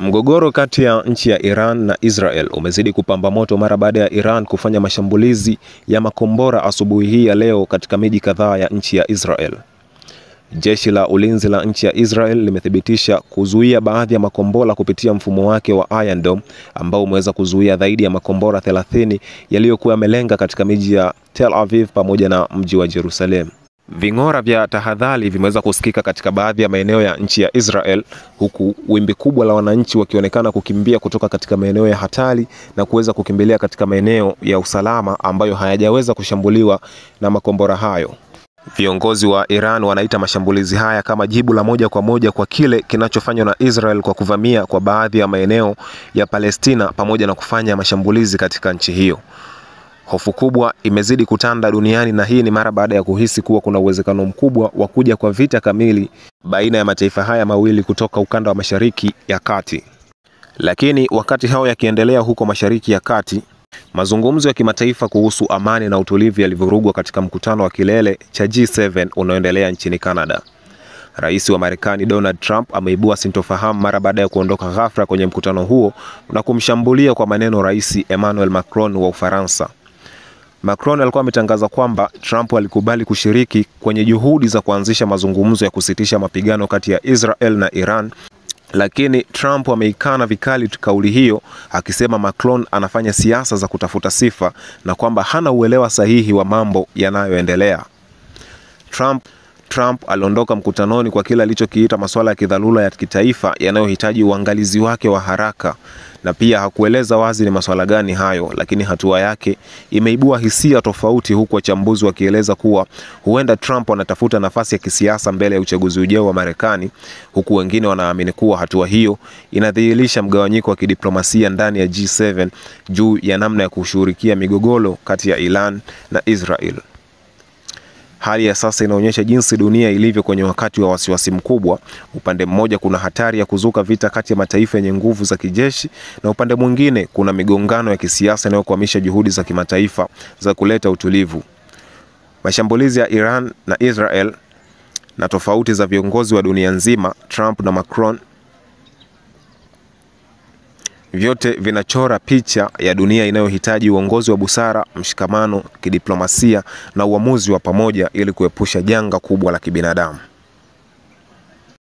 Mgogoro kati ya nchi ya Iran na Israel umezidi kupamba moto mara baada ya Iran kufanya mashambulizi ya makombora asubuhi hii ya leo katika miji kadhaa ya nchi ya Israel. Jeshi la ulinzi la nchi ya Israel limethibitisha kuzuia baadhi ya makombora kupitia mfumo wake wa Iron Dome ambao umeweza kuzuia zaidi ya makombora 30 yaliyokuwa yamelenga katika miji ya Tel Aviv pamoja na mji wa Jerusalem. Ving'ora vya tahadhari vimeweza kusikika katika baadhi ya maeneo ya nchi ya Israel, huku wimbi kubwa la wananchi wakionekana kukimbia kutoka katika maeneo ya hatari na kuweza kukimbilia katika maeneo ya usalama ambayo hayajaweza kushambuliwa na makombora hayo. Viongozi wa Iran wanaita mashambulizi haya kama jibu la moja kwa moja kwa kile kinachofanywa na Israel kwa kuvamia kwa baadhi ya maeneo ya Palestina pamoja na kufanya mashambulizi katika nchi hiyo. Hofu kubwa imezidi kutanda duniani, na hii ni mara baada ya kuhisi kuwa kuna uwezekano mkubwa wa kuja kwa vita kamili baina ya mataifa haya mawili kutoka ukanda wa Mashariki ya Kati. Lakini wakati hao yakiendelea huko Mashariki ya Kati, mazungumzo ya kimataifa kuhusu amani na utulivu yalivurugwa katika mkutano wa kilele cha G7 unaoendelea nchini Canada. Rais wa Marekani Donald Trump ameibua sintofahamu mara baada ya kuondoka ghafla kwenye mkutano huo na kumshambulia kwa maneno Rais Emmanuel Macron wa Ufaransa. Macron alikuwa ametangaza kwamba Trump alikubali kushiriki kwenye juhudi za kuanzisha mazungumzo ya kusitisha mapigano kati ya Israel na Iran, lakini Trump ameikana vikali kauli hiyo, akisema Macron anafanya siasa za kutafuta sifa na kwamba hana uelewa sahihi wa mambo yanayoendelea. Trump aliondoka mkutanoni kwa kile alichokiita masuala ya kidharura ya kitaifa yanayohitaji uangalizi wake wa haraka, na pia hakueleza wazi ni masuala gani hayo, lakini hatua yake imeibua hisia tofauti, huku wachambuzi wakieleza kuwa huenda Trump anatafuta nafasi ya kisiasa mbele ya uchaguzi ujao wa Marekani, huku wengine wanaamini kuwa hatua hiyo inadhihirisha mgawanyiko wa kidiplomasia ndani ya G7 juu ya namna ya kushughulikia migogoro kati ya Iran na Israel. Hali ya sasa inaonyesha jinsi dunia ilivyo kwenye wakati wa wasiwasi mkubwa. Upande mmoja kuna hatari ya kuzuka vita kati ya mataifa yenye nguvu za kijeshi, na upande mwingine kuna migongano ya kisiasa inayokwamisha juhudi za kimataifa za kuleta utulivu. Mashambulizi ya Iran na Israel na tofauti za viongozi wa dunia nzima, Trump na Macron, vyote vinachora picha ya dunia inayohitaji uongozi wa busara, mshikamano, kidiplomasia na uamuzi wa pamoja ili kuepusha janga kubwa la kibinadamu.